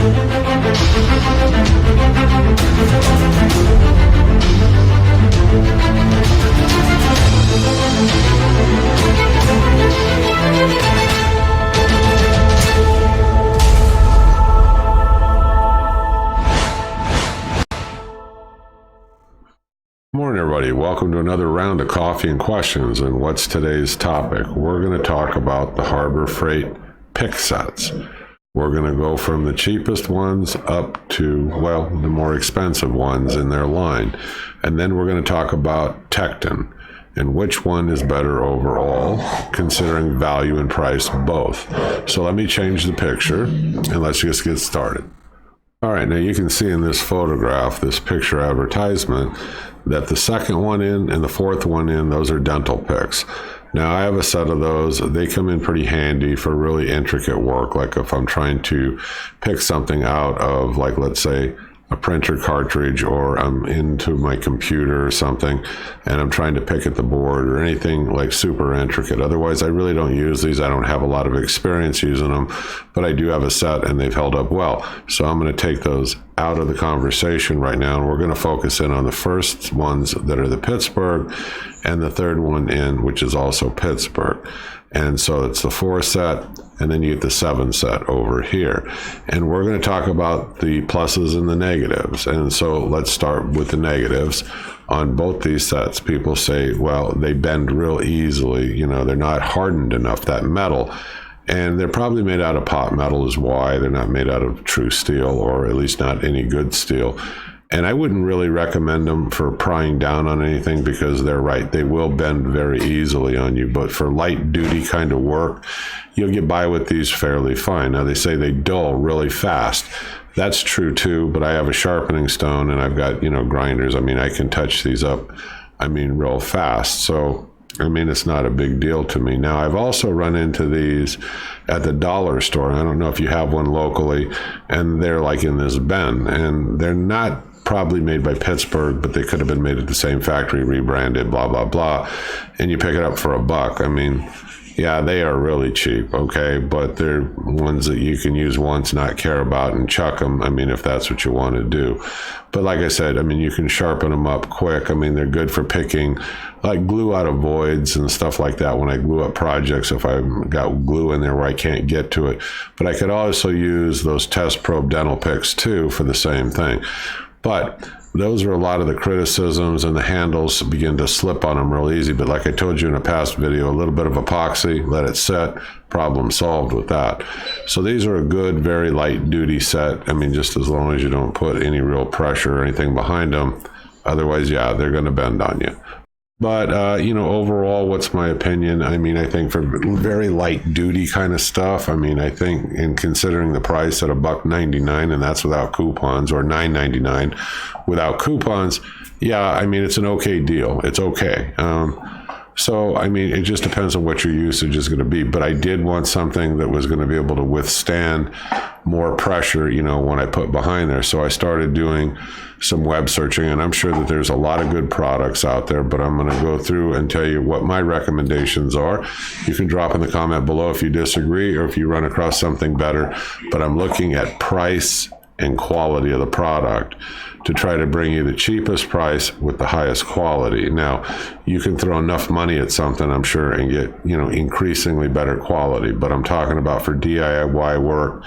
Morning, everybody. Welcome to another round of coffee and questions. And what's today's topic? We're going to talk about the Harbor Freight pick sets. We're going to go from the cheapest ones up to, well, the more expensive ones in their line. And then we're going to talk about Tekton and which one is better overall, considering value and price both. So let me change the picture and let's just get started. All right, now you can see in this photograph, this picture advertisement, that the second one in and the fourth one in, those are dental picks. Now I have a set of those. They come in pretty handy for really intricate work, like if I'm trying to pick something out of, like, let's say, a printer cartridge, or I'm into my computer or something and I'm trying to pick at the board or anything like super intricate. Otherwise, I really don't use these. I don't have a lot of experience using them, but I do have a set and they've held up well. So I'm going to take those out of the conversation right now, and we're going to focus in on the first ones that are the Pittsburgh and the third one in, which is also Pittsburgh. And so it's the 4 set, and then you get the 7 set over here. And we're going to talk about the pluses and the negatives. And so let's start with the negatives. On both these sets, people say, well, they bend real easily. You know, they're not hardened enough, that metal. And they're probably made out of pot metal is why. They're not made out of true steel, or at least not any good steel. And I wouldn't really recommend them for prying down on anything, because they're right, they will bend very easily on you. But for light duty kind of work, you'll get by with these fairly fine. Now they say they dull really fast. That's true too, but I have a sharpening stone and I've got, you know, grinders. I mean, I can touch these up, I mean, real fast. So, I mean, it's not a big deal to me. Now, I've also run into these at the dollar store. I don't know if you have one locally, and they're like in this bin, and they're not probably made by Pittsburgh, but they could have been made at the same factory, rebranded, blah, blah, blah. And you pick it up for $1. I mean, yeah, they are really cheap, okay? But they're ones that you can use once, not care about, and chuck them, I mean, if that's what you want to do. But like I said, I mean, you can sharpen them up quick. I mean, they're good for picking, like, glue out of voids and stuff like that. When I glue up projects, if I've got glue in there where I can't get to it. But I could also use those test probe dental picks too for the same thing. But those are a lot of the criticisms, and the handles begin to slip on them real easy. But like I told you in a past video, a little bit of epoxy, let it set, problem solved with that. So these are a good, very light duty set. I mean, just as long as you don't put any real pressure or anything behind them. Otherwise, yeah, they're going to bend on you. But, you know, overall, what's my opinion? I mean, I think for very light duty kind of stuff, I mean, I think in considering the price at $1.99, and that's without coupons, or $9.99 without coupons, yeah, I mean, it's an okay deal. It's okay. So, I mean, it just depends on what your usage is going to be. But I did want something that was going to be able to withstand more pressure, you know, when I put behind there. So I started doing some web searching, and I'm sure that there's a lot of good products out there, but I'm going to go through and tell you what my recommendations are. You can drop in the comment below if you disagree or if you run across something better. But I'm looking at price and quality of the product to try to bring you the cheapest price with the highest quality. Now, you can throw enough money at something, I'm sure, and get, you know, increasingly better quality. But I'm talking about for DIY work,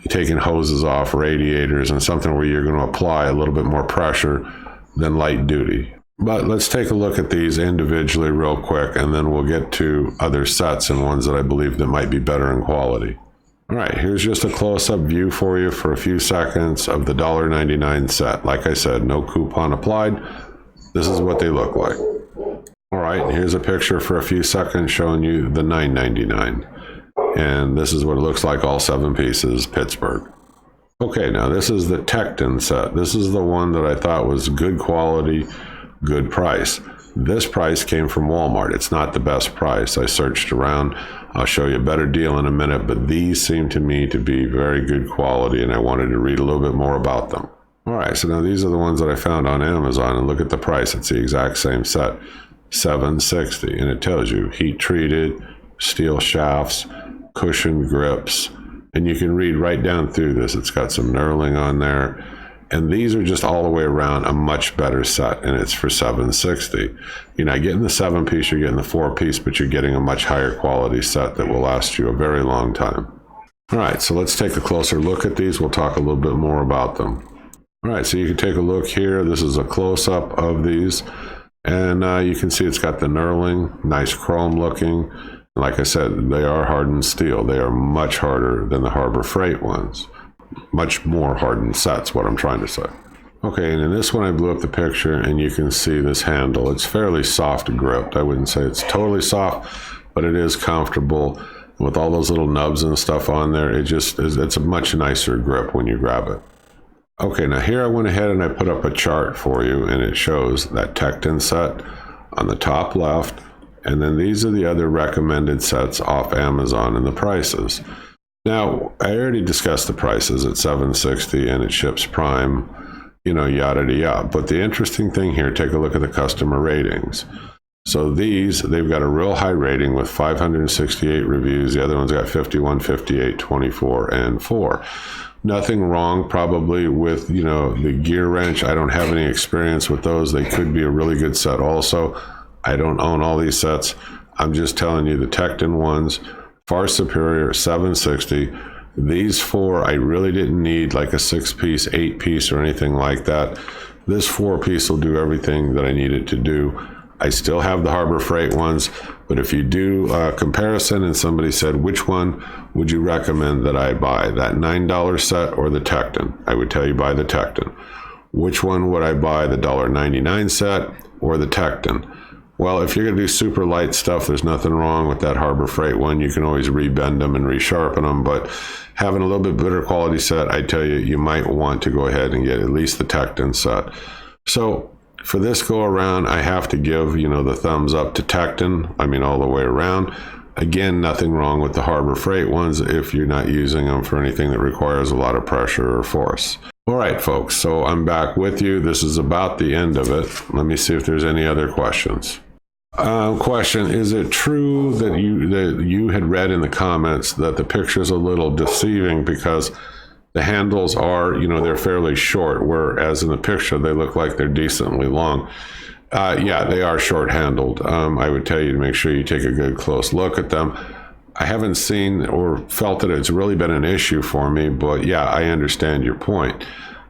taking hoses off, radiators, and something where you're going to apply a little bit more pressure than light duty. But let's take a look at these individually real quick, and then we'll get to other sets and ones that I believe that might be better in quality. All right, here's just a close-up view for you for a few seconds of the $1.99 set. Like I said, no coupon applied. This is what they look like. All right, here's a picture for a few seconds showing you the $9.99. And this is what it looks like, all 7 pieces, Pittsburgh. Okay, now this is the Tekton set. This is the one that I thought was good quality, good price. This price came from Walmart. It's not the best price. I searched around. I'll show you a better deal in a minute, but these seem to me to be very good quality, and I wanted to read a little bit more about them. All right, so now these are the ones that I found on Amazon, and look at the price. It's the exact same set, $7.60, and it tells you heat treated, steel shafts, cushioned grips, And you can read right down through this. It's got some knurling on there. And these are just all the way around a much better set, and it's for $760. You're not getting the 7-piece, you're getting the 4-piece, but you're getting a much higher quality set that will last you a very long time. All right, so let's take a closer look at these. We'll talk a little bit more about them. All right, so you can take a look here. This is a close-up of these, and you can see it's got the knurling, nice chrome looking. Like I said, they are hardened steel. They are much harder than the Harbor Freight ones. Much more hardened sets, what I'm trying to say. Okay, and in this one I blew up the picture, and you can see this handle. It's fairly soft gripped. I wouldn't say it's totally soft, but it is comfortable. With all those little nubs and stuff on there, it's a much nicer grip when you grab it. Okay, now here I went ahead and I put up a chart for you, and it shows that Tekton set on the top left, and then these are the other recommended sets off Amazon and the prices. Now, I already discussed the prices at $760 and it ships Prime, you know, yada yada. But the interesting thing here, take a look at the customer ratings. So these, they've got a real high rating with 568 reviews. The other one's got 51, 58, 24, and 4. Nothing wrong probably with, you know, the gear wrench. I don't have any experience with those. They could be a really good set also. I don't own all these sets. I'm just telling you the Tekton ones, far superior, $760. These 4, I really didn't need like a 6-piece, 8-piece or anything like that. This 4-piece will do everything that I need it to do. I still have the Harbor Freight ones, but if you do a comparison and somebody said, which one would you recommend that I buy, that $9 set or the Tekton? I would tell you buy the Tekton. Which one would I buy, the $1.99 set or the Tekton? Well, if you're going to do super light stuff, there's nothing wrong with that Harbor Freight one. You can always rebend them and resharpen them, but having a little bit better quality set, I tell you, you might want to go ahead and get at least the Tekton set. So for this go around, I have to give, you know, the thumbs up to Tekton. I mean, all the way around. Again, nothing wrong with the Harbor Freight ones if you're not using them for anything that requires a lot of pressure or force. All right, folks, so I'm back with you. This is about the end of it. Let me see if there's any other questions. Question, is it true that you had read in the comments that the picture's a little deceiving because the handles are, you know, they're fairly short, whereas in the picture they look like they're decently long? Yeah, they are short handled. I would tell you to make sure you take a good close look at them. I haven't seen or felt that it's really been an issue for me, but yeah, I understand your point.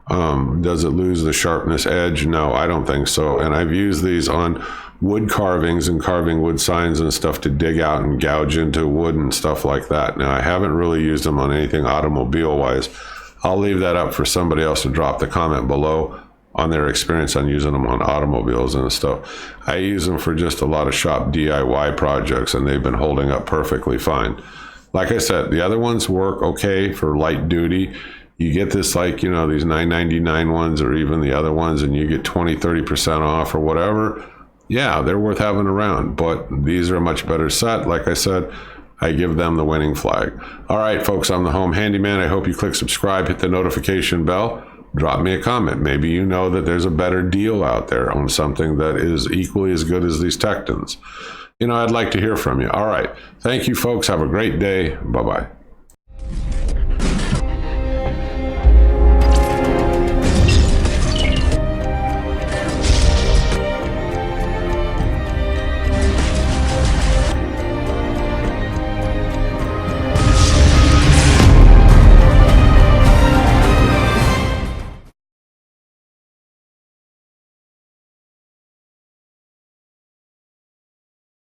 Does it lose the sharpness edge? No, I don't think so. And I've used these on wood carvings and carving wood signs and stuff to dig out and gouge into wood and stuff like that. Now, I haven't really used them on anything automobile wise. I'll leave that up for somebody else to drop the comment below on their experience on using them on automobiles and stuff. I use them for just a lot of shop DIY projects, and they've been holding up perfectly fine. Like I said, the other ones work okay for light duty. You get this, like, you know, these $9.99 ones or even the other ones, and you get 20-30% off or whatever. Yeah, they're worth having around, but these are a much better set. Like I said, I give them the winning flag. All right, folks, I'm the Home Handyman. I hope you click subscribe, hit the notification bell, drop me a comment. Maybe you know that there's a better deal out there on something that is equally as good as these Tektons. You know, I'd like to hear from you. All right. Thank you, folks. Have a great day. Bye-bye.